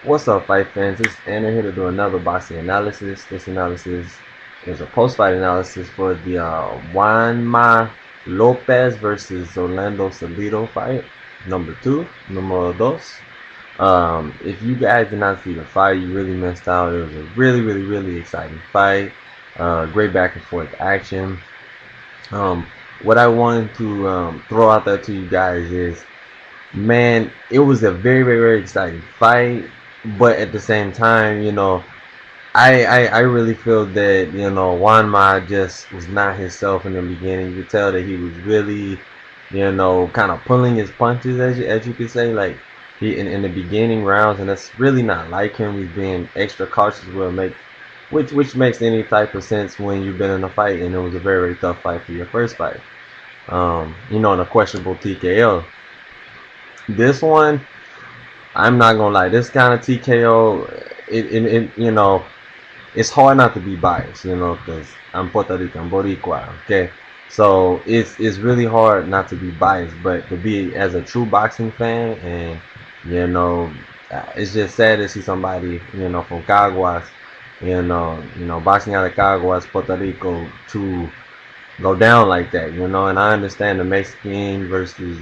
What's up, fight fans? It's Anna here to do another boxing analysis. This analysis is a post-fight analysis for the Juanma Lopez versus Orlando Salido fight, number two, numero dos. If you guys did not see the fight, you really missed out. It was a really exciting fight. Great back and forth action. Um, what I wanted to throw out there to you guys is, man, it was a very exciting fight, but at the same time, I really feel that Juan Ma just was not himself in the beginning. You could tell that he was really kind of pulling his punches, as you could say, like he in the beginning rounds, and that's really not like him. He's being extra cautious, will make which makes any type of sense when you've been in a fight, and it was a very tough fight for your first fight. In a questionable TKO. This one, I'm not gonna lie. This kind of TKO, it's hard not to be biased, because I'm Puerto Rican, Boricua. Okay, so it's really hard not to be biased, but to be as a true boxing fan, and you know, it's just sad to see somebody, from Caguas, boxing out of Caguas, Puerto Rico, to go down like that, and I understand the Mexican versus,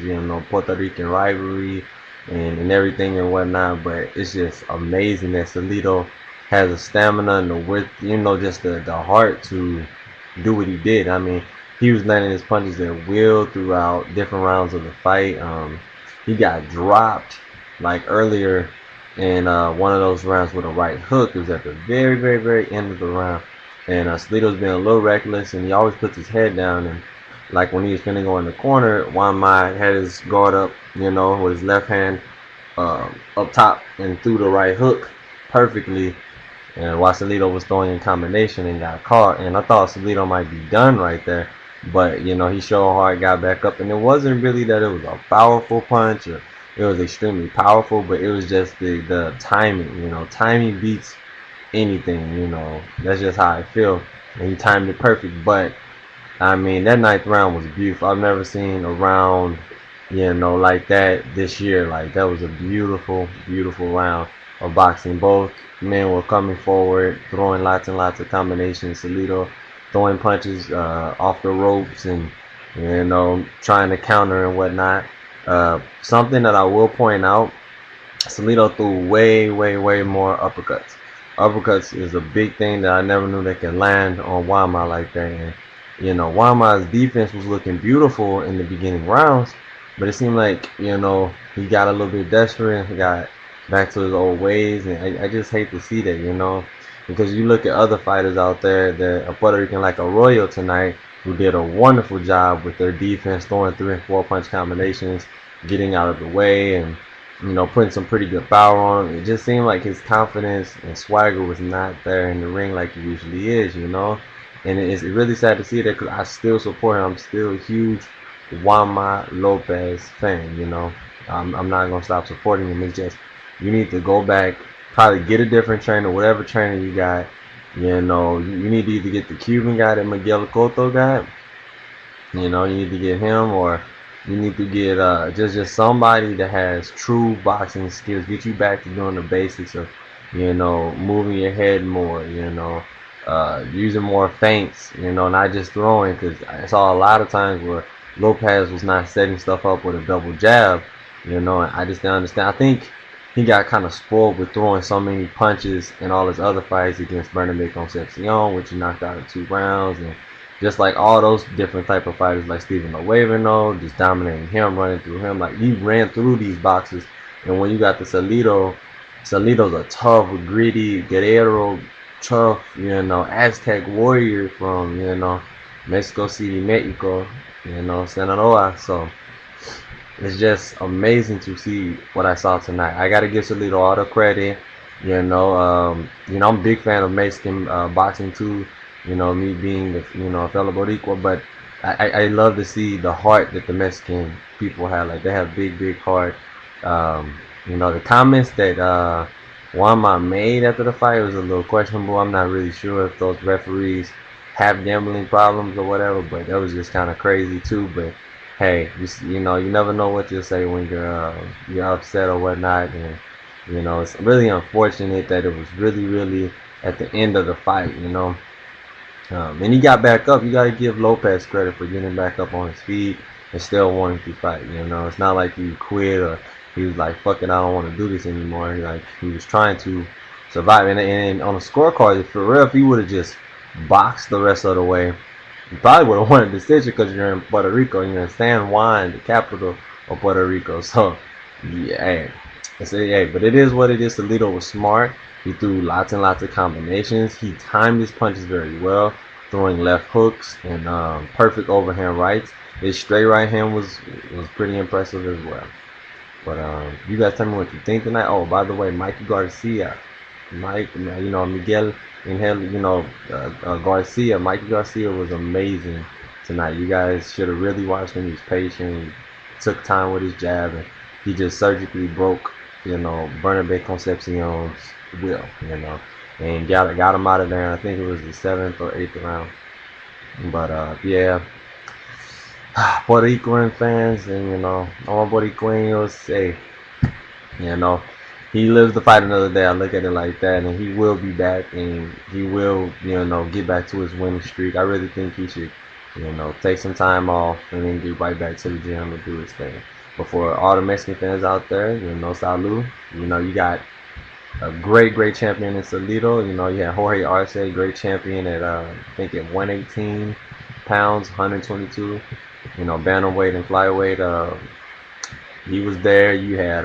Puerto Rican rivalry and everything and whatnot, but it's just amazing that Salido has the stamina and the width, just the heart to do what he did. I mean, he was landing his punches at will throughout different rounds of the fight. He got dropped like earlier in one of those rounds with a right hook. It was at the very end of the round, and Salido's been a little reckless, and he always puts his head down. And like when he was finna go in the corner, Juan Mai had his guard up, with his left hand up top and threw the right hook perfectly. And while Salido was throwing in combination and got caught, and I thought Salido might be done right there, but he showed hard, got back up, and it wasn't really that it was a powerful punch or it was extremely powerful, but it was just the timing. Timing beats anything. That's just how I feel, and he timed it perfect. But I mean, that ninth round was beautiful. I've never seen a round, like that this year. Like, that was a beautiful round of boxing. Both men were coming forward, throwing lots and lots of combinations. Salido throwing punches off the ropes and, trying to counter and whatnot. Something that I will point out, Salido threw way more uppercuts. Uppercuts is a big thing that I never knew they could land on Wama like that. And Wama's defense was looking beautiful in the beginning rounds, but it seemed like he got a little bit desperate. He got back to his old ways, and I just hate to see that. Because you look at other fighters out there that are Puerto Rican, like Arroyo tonight, who did a wonderful job with their defense, throwing 3 and 4 punch combinations, getting out of the way, and putting some pretty good power on him. It just seemed like his confidence and swagger was not there in the ring like it usually is. And it's really sad to see that, because I still support him. I'm still a huge Juanma Lopez fan. I'm not gonna stop supporting him. It's just, you need to go back, probably get a different trainer, whatever trainer you got. You need to either get the Cuban guy that Miguel Cotto got. You need to get him, or you need to get just somebody that has true boxing skills. Get you back to doing the basics of, moving your head more. Using more feints. Not just throwing. Because I saw a lot of times where Lopez was not setting stuff up with a double jab. And I just didn't understand. I think he got kind of spoiled with throwing so many punches in all his other fights against Bernabé Concepcion, which he knocked out in 2 rounds, and just like all those different type of fighters, like Stephen Owaverno, just dominating him, running through him. Like, he ran through these boxes, and when you got the Salido's a tough, gritty, guerrero, tough, Aztec warrior from, Mexico City, Mexico, Sinaloa. So it's just amazing to see what I saw tonight. I gotta give Salido all the credit. I'm a big fan of Mexican boxing too. Me being a fellow Boricua, but I love to see the heart that the Mexican people have. Like, they have big heart. The comments that Juanma made after the fight was a little questionable. I'm not really sure if those referees have gambling problems or whatever, but that was just kind of crazy too. But hey, you never know what you'll say when you're upset or whatnot. And You know, it's really unfortunate that it was really at the end of the fight. And he got back up. You got to give Lopez credit for getting back up on his feet and still wanting to fight. It's not like he quit or he was like, "Fuck it, I don't want to do this anymore." He was trying to survive. And on the scorecard, for real, if he would have just boxed the rest of the way, you probably would have won a decision because you're in Puerto Rico. You're in San Juan, the capital of Puerto Rico. So, yeah, hey, but it is what it is. Salido was smart. He threw lots and lots of combinations. He timed his punches very well, throwing left hooks and perfect overhand rights. His straight right hand was pretty impressive as well. But you guys tell me what you think tonight. Oh, by the way, Mikey Garcia, Miguel Angel, Garcia, Mikey Garcia was amazing tonight. You guys should have really watched him. He was patient. He took time with his jab, and he just surgically broke, Bernabé Concepcion's will, and got him out of there. I think it was the 7th or 8th round. But yeah, Puerto Rican fans, and all Puerto Ricans say, you know, he lives to fight another day. I look at it like that, and he will be back, and he will, get back to his winning streak. I really think he should, take some time off and then get right back to the gym and do his thing. But for all the Mexican fans out there, salud. You got a great champion in Salido. You had Jorge Arce, great champion at I think at 118 pounds, 122. Bantamweight and flyweight. He was there. You had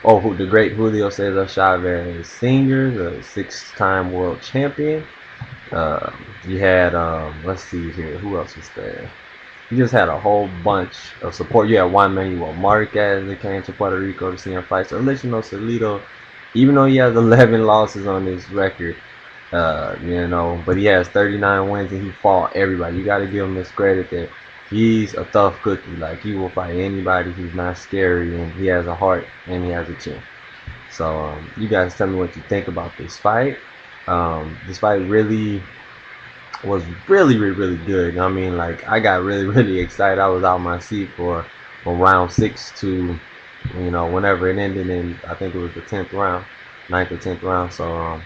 the great Julio Cesar Chavez Sr., the 6-time world champion. You had let's see here, who else was there? You just had a whole bunch of support. You had Juan Manuel Marquez that came to Puerto Rico to see him fight. So let you know, Salido, even though he has 11 losses on his record, but he has 39 wins and he fought everybody. You got to give him this credit that he's a tough cookie. Like, he will fight anybody. He's not scary, and he has a heart and he has a chin. So you guys tell me what you think about this fight. This fight really was really good. I mean, like, I got really excited. I was out my seat from round 6 to whenever it ended in, I think it was the 10th round, 9th or 10th round. So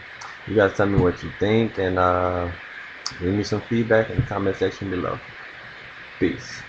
you guys tell me what you think, and leave me some feedback in the comment section below. Peace.